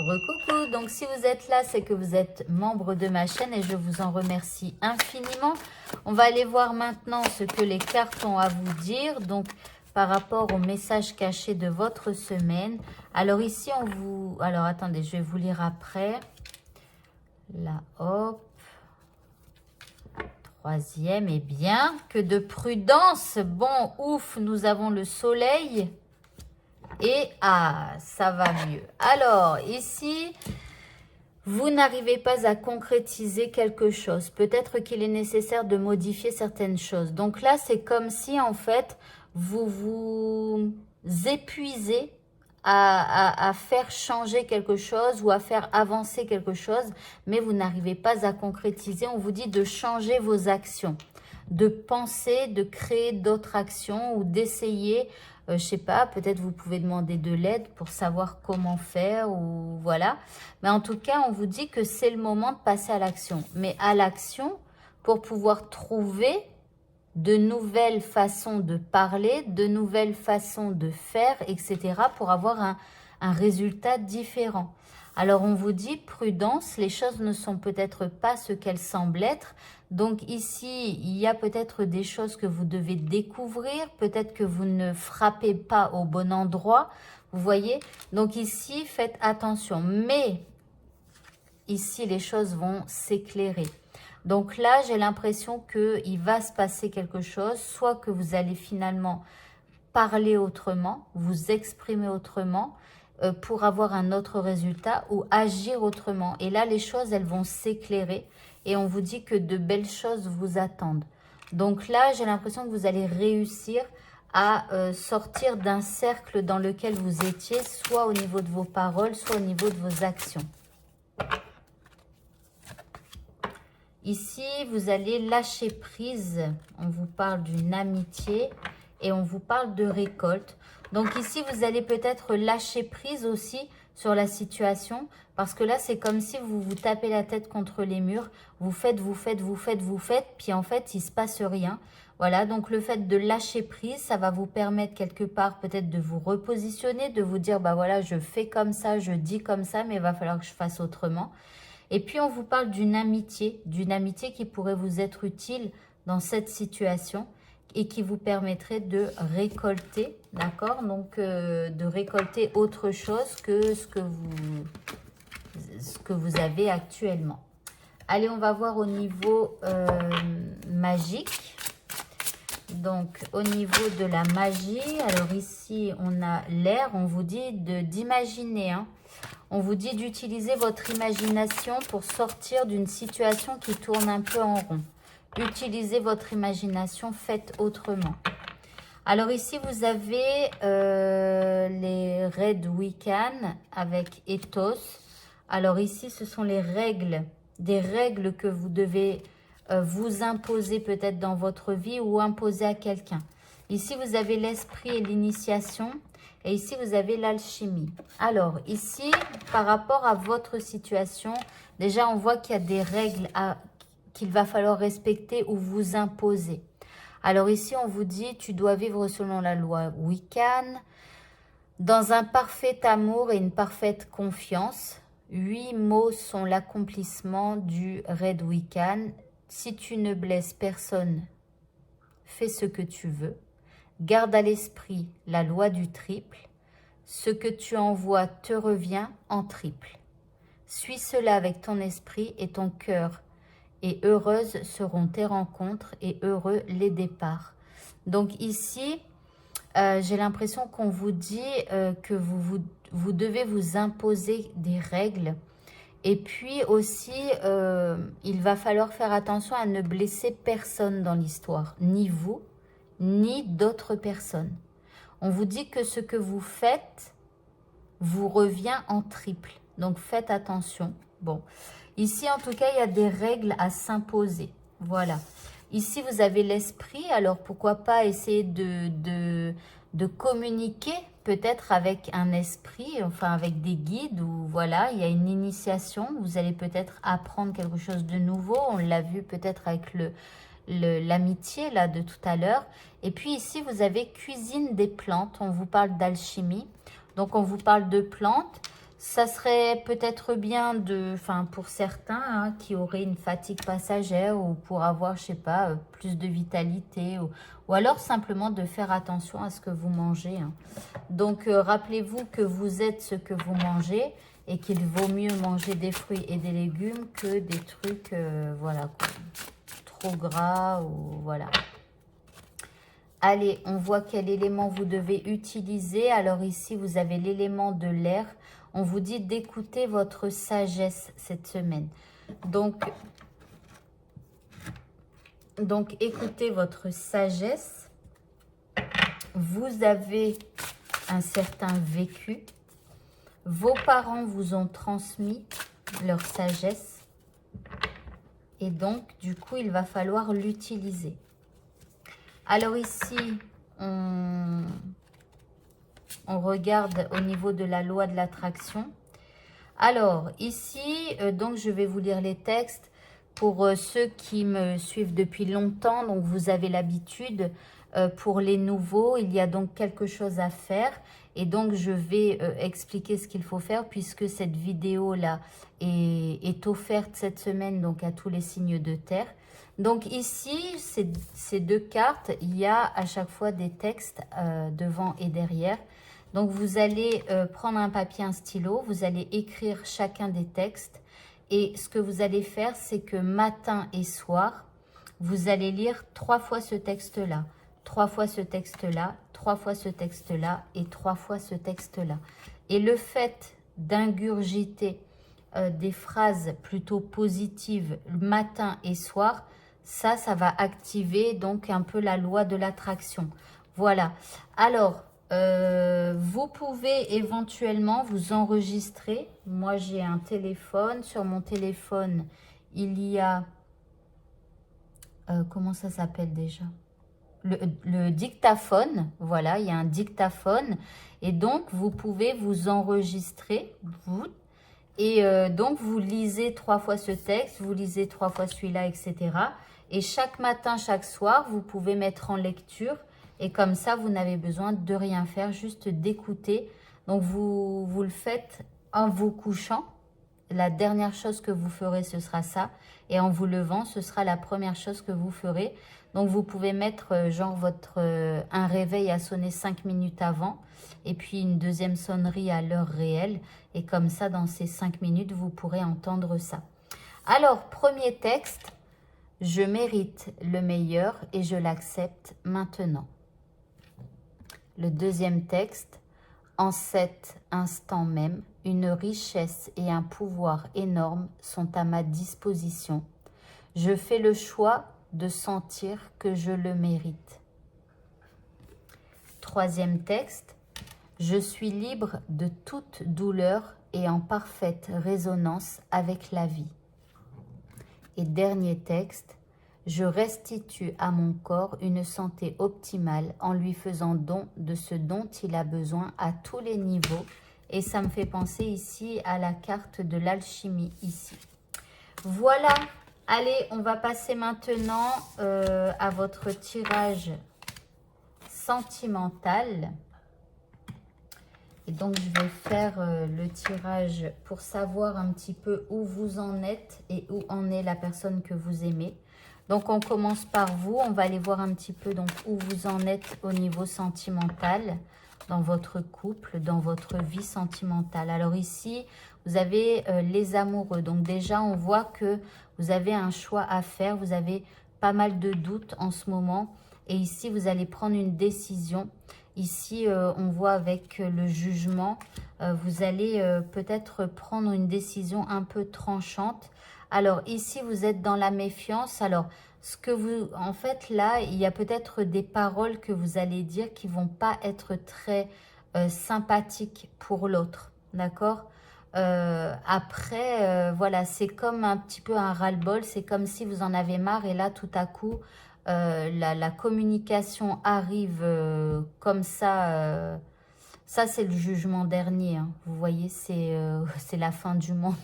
Recoucou, donc si vous êtes là, c'est que vous êtes membre de ma chaîne et je vous en remercie infiniment. On va aller voir maintenant ce que les cartes ont à vous dire, donc par rapport au message caché de votre semaine. Alors ici, on vous... Alors attendez, je vais vous lire après. Là, hop. Troisième, et bien, que de prudence. Bon, ouf, nous avons le soleil. Et ça va mieux. Alors, ici, vous n'arrivez pas à concrétiser quelque chose. Peut-être qu'il est nécessaire de modifier certaines choses. Donc là, c'est comme si, en fait, vous vous épuisez à faire changer quelque chose ou à faire avancer quelque chose, mais vous n'arrivez pas à concrétiser. On vous dit de changer vos actions, de penser, de créer d'autres actions ou d'essayer, je sais pas, peut-être vous pouvez demander de l'aide pour savoir comment faire ou voilà. Mais en tout cas, on vous dit que c'est le moment de passer à l'action. Mais à l'action, pour pouvoir trouver de nouvelles façons de parler, de nouvelles façons de faire, etc. pour avoir un résultat différent. Alors, on vous dit prudence, les choses ne sont peut-être pas ce qu'elles semblent être. Donc ici, il y a peut-être des choses que vous devez découvrir, peut-être que vous ne frappez pas au bon endroit, vous voyez. Donc ici, faites attention. Mais ici, les choses vont s'éclairer. Donc là, j'ai l'impression qu'il va se passer quelque chose, soit que vous allez finalement parler autrement, vous exprimer autrement pour avoir un autre résultat ou agir autrement. Et là, les choses, elles vont s'éclairer et on vous dit que de belles choses vous attendent. Donc là, j'ai l'impression que vous allez réussir à sortir d'un cercle dans lequel vous étiez, soit au niveau de vos paroles, soit au niveau de vos actions. Ici, vous allez lâcher prise. On vous parle d'une amitié et on vous parle de récolte. Donc ici, vous allez peut-être lâcher prise aussi sur la situation parce que là, c'est comme si vous vous tapez la tête contre les murs. Vous faites, puis en fait, il ne se passe rien. Voilà, donc le fait de lâcher prise, ça va vous permettre quelque part peut-être de vous repositionner, de vous dire, bah voilà, je fais comme ça, je dis comme ça, mais il va falloir que je fasse autrement. Et puis, on vous parle d'une amitié qui pourrait vous être utile dans cette situation et qui vous permettrait de récolter, d'accord? Donc, de récolter autre chose que ce que vous avez actuellement. Allez, on va voir au niveau magique. Donc, au niveau de la magie, alors ici, on a l'air, on vous dit d'imaginer, hein. On vous dit d'utiliser votre imagination pour sortir d'une situation qui tourne un peu en rond. Utilisez votre imagination, faites autrement. Alors ici, vous avez les Red Wiccan avec Ethos. Alors ici, ce sont les règles, des règles que vous devez vous imposer peut-être dans votre vie ou imposer à quelqu'un. Ici, vous avez l'esprit et l'initiation. Et ici, vous avez l'alchimie. Alors, ici, par rapport à votre situation, déjà, on voit qu'il y a des règles qu'il va falloir respecter ou vous imposer. Alors ici, on vous dit, tu dois vivre selon la loi Wiccan, dans un parfait amour et une parfaite confiance. 8 mots sont l'accomplissement du Red Wiccan. Si tu ne blesses personne, fais ce que tu veux. Garde à l'esprit la loi du triple. Ce que tu envoies te revient en triple. Suis cela avec ton esprit et ton cœur, et heureuses seront tes rencontres et heureux les départs. Donc ici, j'ai l'impression qu'on vous dit que vous devez vous imposer des règles. Et puis aussi, il va falloir faire attention à ne blesser personne dans l'histoire, ni vous, ni d'autres personnes. On vous dit que ce que vous faites vous revient en triple. Donc, faites attention. Bon, ici, en tout cas, il y a des règles à s'imposer. Voilà. Ici, vous avez l'esprit. Alors, pourquoi pas essayer de communiquer peut-être avec un esprit, enfin avec des guides ou voilà, il y a une initiation. Vous allez peut-être apprendre quelque chose de nouveau. On l'a vu peut-être avec l'amitié là de tout à l'heure. Et puis ici, vous avez cuisine des plantes. On vous parle d'alchimie. Donc, on vous parle de plantes. Ça serait peut-être bien pour certains qui auraient une fatigue passagère ou pour avoir, je sais pas, plus de vitalité ou alors simplement de faire attention à ce que vous mangez. Donc, rappelez-vous que vous êtes ce que vous mangez et qu'il vaut mieux manger des fruits et des légumes que des trucs, voilà, quoi, trop gras ou voilà. Allez, on voit quel élément vous devez utiliser. Alors ici, vous avez l'élément de l'air. On vous dit d'écouter votre sagesse cette semaine. Donc, écoutez votre sagesse. Vous avez un certain vécu. Vos parents vous ont transmis leur sagesse. Et donc, du coup, il va falloir l'utiliser. Alors ici, on regarde au niveau de la loi de l'attraction. Alors ici, donc je vais vous lire les textes. Pour ceux qui me suivent depuis longtemps, donc vous avez l'habitude. Pour les nouveaux, il y a donc quelque chose à faire. Et donc je vais expliquer ce qu'il faut faire puisque cette vidéo-là est offerte cette semaine donc à tous les signes de terre. Donc ici, ces deux cartes, il y a à chaque fois des textes devant et derrière. Donc vous allez prendre un papier, un stylo, vous allez écrire chacun des textes. Et ce que vous allez faire, c'est que matin et soir, vous allez lire 3 fois ce texte-là, 3 fois ce texte-là, 3 fois ce texte-là et 3 fois ce texte-là. Et le fait d'ingurgiter des phrases plutôt positives matin et soir, ça va activer donc un peu la loi de l'attraction. Voilà. Alors, vous pouvez éventuellement vous enregistrer. Moi, j'ai un téléphone. Sur mon téléphone, il y a... comment ça s'appelle déjà? Le dictaphone. Voilà, il y a un dictaphone. Et donc, vous pouvez vous enregistrer. Et donc, vous lisez 3 fois ce texte, vous lisez 3 fois celui-là, etc. Et chaque matin, chaque soir, vous pouvez mettre en lecture. Et comme ça, vous n'avez besoin de rien faire, juste d'écouter. Donc, vous le faites en vous couchant. La dernière chose que vous ferez, ce sera ça. Et en vous levant, ce sera la première chose que vous ferez. Donc, vous pouvez mettre genre un réveil à sonner 5 minutes avant. Et puis, une deuxième sonnerie à l'heure réelle. Et comme ça, dans ces 5 minutes, vous pourrez entendre ça. Alors, premier texte. Je mérite le meilleur et je l'accepte maintenant. Le deuxième texte. En cet instant même, une richesse et un pouvoir énormes sont à ma disposition. Je fais le choix de sentir que je le mérite. Troisième texte. Je suis libre de toute douleur et en parfaite résonance avec la vie. Et dernier texte. Je restitue à mon corps une santé optimale en lui faisant don de ce dont il a besoin à tous les niveaux. Et ça me fait penser ici à la carte de l'alchimie ici. Voilà. Allez, on va passer maintenant à votre tirage sentimental. Et donc, je vais faire le tirage pour savoir un petit peu où vous en êtes et où en est la personne que vous aimez. Donc, on commence par vous. On va aller voir un petit peu donc, où vous en êtes au niveau sentimental, dans votre couple, dans votre vie sentimentale. Alors ici, vous avez les amoureux. Donc déjà, on voit que vous avez un choix à faire. Vous avez pas mal de doutes en ce moment. Et ici, vous allez prendre une décision. Ici, on voit avec le jugement, vous allez peut-être prendre une décision un peu tranchante. Alors ici, vous êtes dans la méfiance. Alors, en fait, là, il y a peut-être des paroles que vous allez dire qui ne vont pas être très sympathiques pour l'autre. D'accord? Après, voilà, c'est comme un petit peu un ras-le-bol. C'est comme si vous en avez marre et là, tout à coup, la communication arrive comme ça. Ça, c'est le jugement dernier. Hein. Vous voyez, c'est la fin du monde.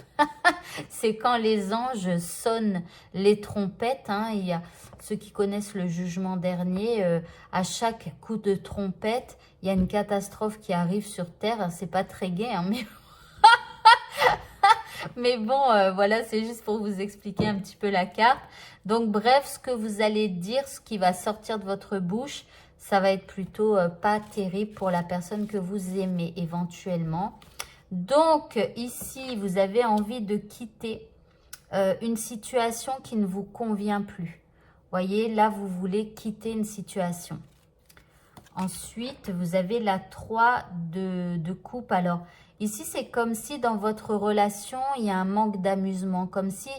C'est quand les anges sonnent les trompettes. Hein. Il y a ceux qui connaissent le jugement dernier. À chaque coup de trompette, il y a une catastrophe qui arrive sur Terre. C'est pas très gai, hein, mais Mais bon, voilà, c'est juste pour vous expliquer un petit peu la carte. Donc, bref, ce que vous allez dire, ce qui va sortir de votre bouche, ça va être plutôt pas terrible pour la personne que vous aimez éventuellement. Donc, ici, vous avez envie de quitter une situation qui ne vous convient plus. Voyez, là, vous voulez quitter une situation. Ensuite, vous avez la 3 de coupe. Alors, ici, c'est comme si dans votre relation, il y a un manque d'amusement. Comme si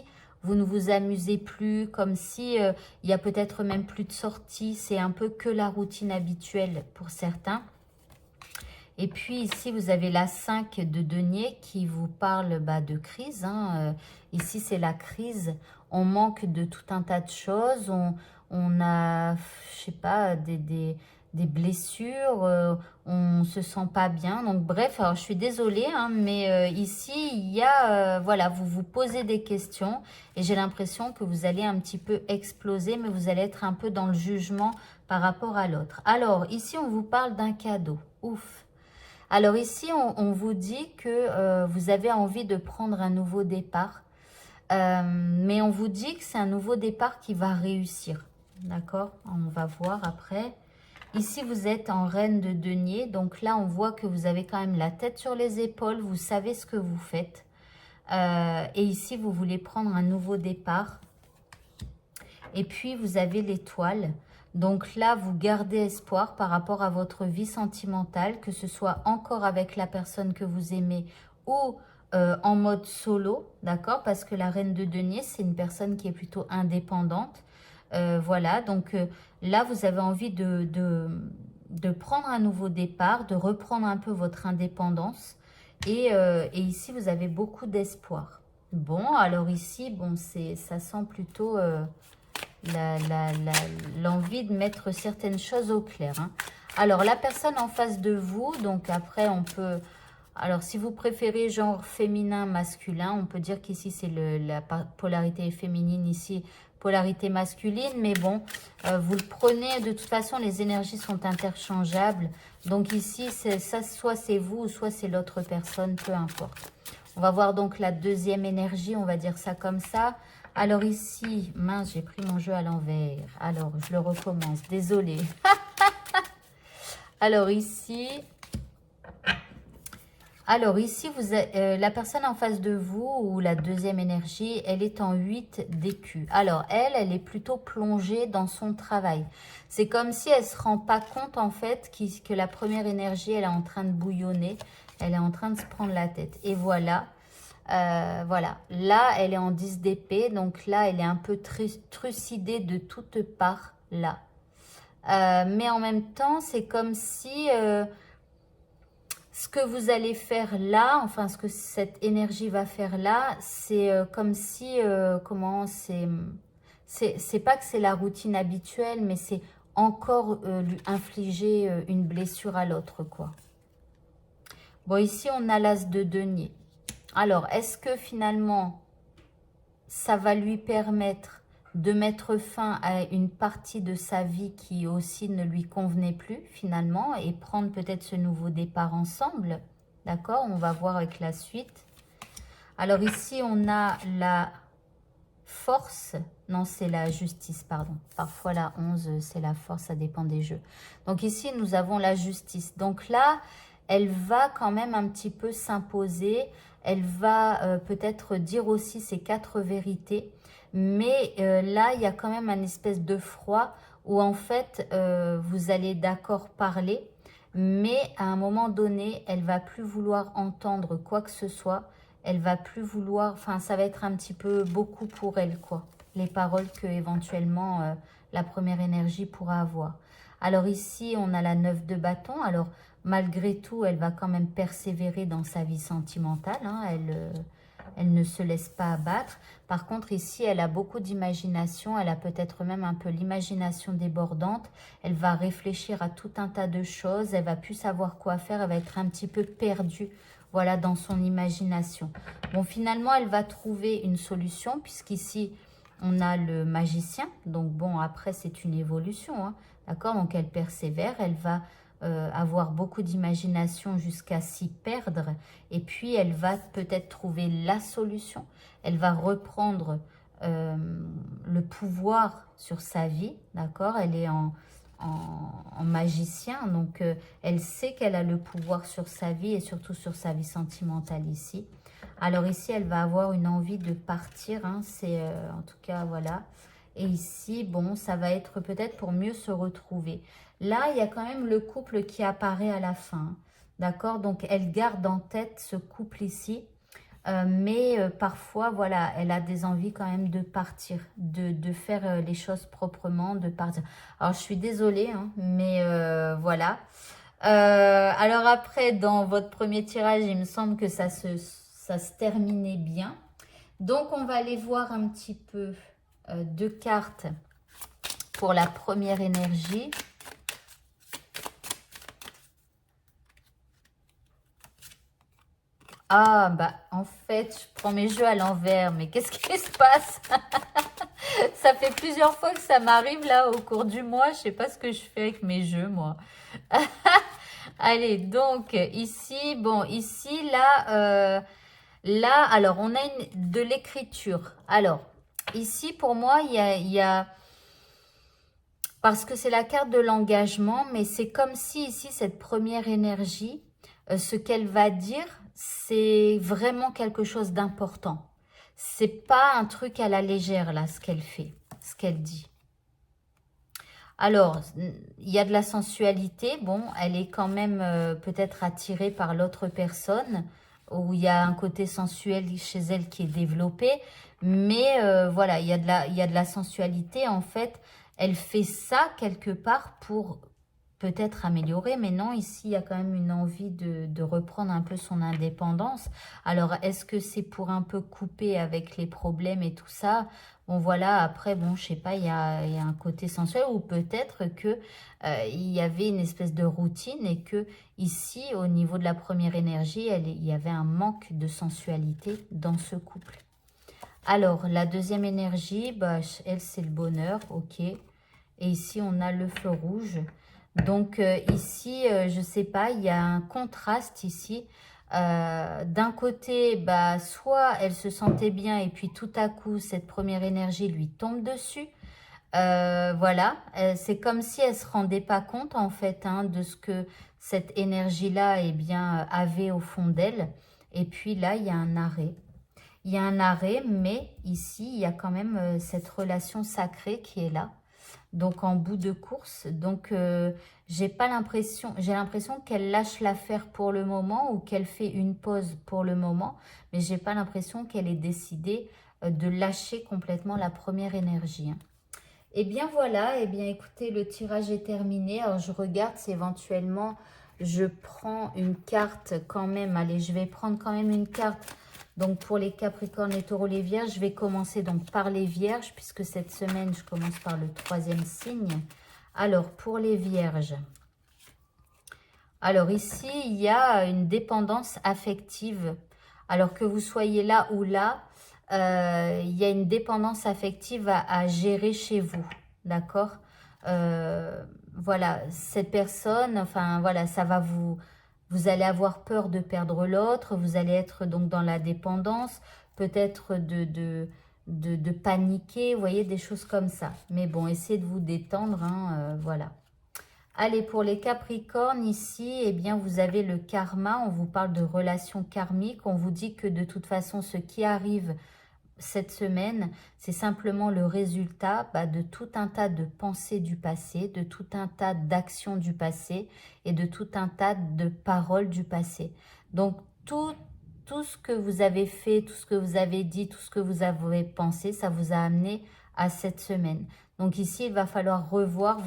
vous ne vous amusez plus. Comme si il y a peut-être même plus de sorties. C'est un peu que la routine habituelle pour certains. Et puis ici, vous avez la 5 de denier qui vous parle de crise. Hein. Ici, c'est la crise. On manque de tout un tas de choses. On a, je sais pas, des blessures. On se sent pas bien. Donc bref, alors je suis désolée, hein, mais ici, il y a, voilà, vous vous posez des questions. Et j'ai l'impression que vous allez un petit peu exploser, mais vous allez être un peu dans le jugement par rapport à l'autre. Alors, ici, on vous parle d'un cadeau. Ouf! Alors ici, on vous dit que vous avez envie de prendre un nouveau départ. Mais on vous dit que c'est un nouveau départ qui va réussir. D'accord? On va voir après. Ici, vous êtes en reine de denier. Donc là, on voit que vous avez quand même la tête sur les épaules. Vous savez ce que vous faites. Et ici, vous voulez prendre un nouveau départ. Et puis, vous avez l'étoile. Donc là, vous gardez espoir par rapport à votre vie sentimentale, que ce soit encore avec la personne que vous aimez ou en mode solo, d'accord? Parce que la reine de denier, c'est une personne qui est plutôt indépendante. Voilà, donc là, vous avez envie de prendre un nouveau départ, de reprendre un peu votre indépendance. Et ici, vous avez beaucoup d'espoir. Bon, alors ici, bon, ça sent plutôt... l'envie de mettre certaines choses au clair. Hein. Alors, la personne en face de vous, donc après, on peut... Alors, si vous préférez genre féminin, masculin, on peut dire qu'ici, c'est la polarité féminine, ici, polarité masculine. Mais bon, vous le prenez, de toute façon, les énergies sont interchangeables. Donc ici, ça, soit c'est vous, soit c'est l'autre personne, peu importe. On va voir donc la deuxième énergie, on va dire ça comme ça. Alors ici, mince, j'ai pris mon jeu à l'envers. Alors, je le recommence, désolée. Alors ici, la personne en face de vous, ou la deuxième énergie, elle est en 8 d'écus. Alors, elle est plutôt plongée dans son travail. C'est comme si elle ne se rend pas compte, en fait, que la première énergie, elle est en train de bouillonner. Elle est en train de se prendre la tête. Et voilà. Voilà, là elle est en 10 d'épée, donc là elle est un peu trucidée de toutes parts là. Mais en même temps, c'est comme si ce que vous allez faire là, enfin ce que cette énergie va faire là, c'est comme si, comment, c'est pas que c'est la routine habituelle, mais c'est encore lui infliger une blessure à l'autre, quoi. Bon, ici on a l'as de denier. Alors, est-ce que finalement, ça va lui permettre de mettre fin à une partie de sa vie qui aussi ne lui convenait plus finalement et prendre peut-être ce nouveau départ ensemble? D'accord? On va voir avec la suite. Alors ici, on a la force. Non, c'est la justice, pardon. Parfois, la 11, c'est la force, ça dépend des jeux. Donc ici, nous avons la justice. Donc là, elle va quand même un petit peu s'imposer. Elle va peut-être dire aussi ses 4 vérités. Mais là, il y a quand même un espèce de froid où en fait, vous allez d'accord parler. Mais à un moment donné, elle va plus vouloir entendre quoi que ce soit. Elle va plus vouloir... Enfin, ça va être un petit peu beaucoup pour elle, quoi. Les paroles que éventuellement la première énergie pourra avoir. Alors ici, on a la 9 de bâton. Alors, malgré tout, elle va quand même persévérer dans sa vie sentimentale. Hein. Elle ne se laisse pas abattre. Par contre, ici, elle a beaucoup d'imagination. Elle a peut-être même un peu l'imagination débordante. Elle va réfléchir à tout un tas de choses. Elle va plus savoir quoi faire. Elle va être un petit peu perdue, voilà, dans son imagination. Bon, finalement, elle va trouver une solution puisqu'ici, on a le magicien. Donc, bon, après, c'est une évolution. Hein. D'accord? Donc, elle persévère. Elle va avoir beaucoup d'imagination jusqu'à s'y perdre. Et puis, elle va peut-être trouver la solution. Elle va reprendre le pouvoir sur sa vie, d'accord? Elle est en magicien, donc elle sait qu'elle a le pouvoir sur sa vie et surtout sur sa vie sentimentale ici. Alors ici, elle va avoir une envie de partir, hein, c'est en tout cas, voilà. Et ici, bon, ça va être peut-être pour mieux se retrouver. Là, il y a quand même le couple qui apparaît à la fin, d'accord? Donc, elle garde en tête ce couple ici. Mais parfois, voilà, elle a des envies quand même de partir, de faire les choses proprement, de partir. Alors, je suis désolée, hein, mais voilà. Alors après, dans votre premier tirage, il me semble que ça se terminait bien. Donc, on va aller voir un petit peu deux cartes pour la première énergie. Ah, bah, en fait, je prends mes jeux à l'envers, mais qu'est-ce qui se passe? Ça fait plusieurs fois que ça m'arrive là au cours du mois. Je sais pas ce que je fais avec mes jeux, moi. Allez, donc, ici, bon, ici, là, là, alors, on a de l'écriture. Alors, ici, pour moi, il y a parce que c'est la carte de l'engagement, mais c'est comme si ici, cette première énergie, ce qu'elle va dire, c'est vraiment quelque chose d'important. C'est pas un truc à la légère, là, ce qu'elle fait, ce qu'elle dit. Alors, il y a de la sensualité. Bon, elle est quand même peut-être attirée par l'autre personne, où il y a un côté sensuel chez elle qui est développé. Mais voilà, il y a de la sensualité. En fait, elle fait ça quelque part pour peut-être améliorer. Mais non, ici, il y a quand même une envie de reprendre un peu son indépendance. Alors, est-ce que c'est pour un peu couper avec les problèmes et tout ça? Bon, voilà, après, bon, je sais pas, il y a un côté sensuel ou peut-être que il y avait une espèce de routine et que ici, au niveau de la première énergie, il y avait un manque de sensualité dans ce couple. Alors, la deuxième énergie, bah, elle, c'est le bonheur, ok. Et ici, on a le feu rouge. Donc, ici, je sais pas, il y a un contraste ici. D'un côté, bah, soit elle se sentait bien et puis tout à coup, cette première énergie lui tombe dessus. Voilà, c'est comme si elle se rendait pas compte en fait hein, de ce que cette énergie-là eh bien, avait au fond d'elle. Et puis là, il y a un arrêt. Il y a un arrêt, mais ici, il y a quand même cette relation sacrée qui est là. Donc en bout de course, donc j'ai l'impression qu'elle lâche l'affaire pour le moment ou qu'elle fait une pause pour le moment, mais j'ai pas l'impression qu'elle ait décidé de lâcher complètement la première énergie. Hein. Et bien voilà, et bien écoutez, le tirage est terminé. Alors je regarde si éventuellement je prends une carte quand même. Allez, je vais prendre quand même une carte. Donc pour les Capricornes, les Taureaux, les Vierges, je vais commencer donc par les Vierges puisque cette semaine, je commence par le troisième signe. Alors pour les Vierges, alors ici, il y a une dépendance affective. Alors que vous soyez là ou là, il y a une dépendance affective à gérer chez vous. D'accord voilà, cette personne, enfin voilà, ça va vous allez avoir peur de perdre l'autre, vous allez être donc dans la dépendance, peut-être de paniquer, vous voyez, des choses comme ça. Mais bon, essayez de vous détendre, hein, voilà. Allez, pour les Capricornes, ici, eh bien, vous avez le karma. On vous parle de relations karmiques. On vous dit que de toute façon, ce qui arrive cette semaine, c'est simplement le résultat de tout un tas de pensées du passé, de tout un tas d'actions du passé et de tout un tas de paroles du passé. Donc, tout ce que vous avez fait, tout ce que vous avez dit, tout ce que vous avez pensé, ça vous a amené à cette semaine. Donc ici, il va falloir revoir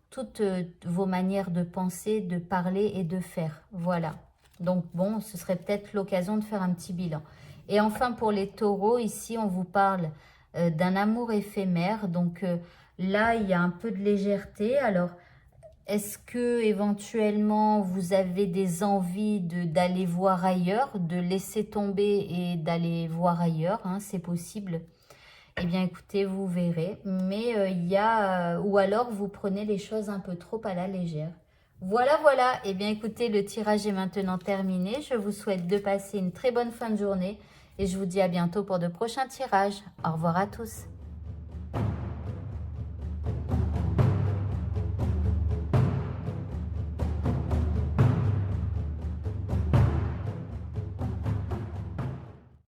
toutes vos manières de penser, de parler et de faire. Voilà. Donc bon, ce serait peut-être l'occasion de faire un petit bilan. Et enfin, pour les taureaux, ici, on vous parle d'un amour éphémère. Donc là, il y a un peu de légèreté. Alors, est-ce que éventuellement vous avez des envies d'aller voir ailleurs, de laisser tomber et d'aller voir ailleurs, hein, c'est possible. Eh bien, écoutez, vous verrez. Mais il y a... ou alors, vous prenez les choses un peu trop à la légère. Voilà, voilà. Eh bien, écoutez, le tirage est maintenant terminé. Je vous souhaite de passer une très bonne fin de journée et je vous dis à bientôt pour de prochains tirages. Au revoir à tous.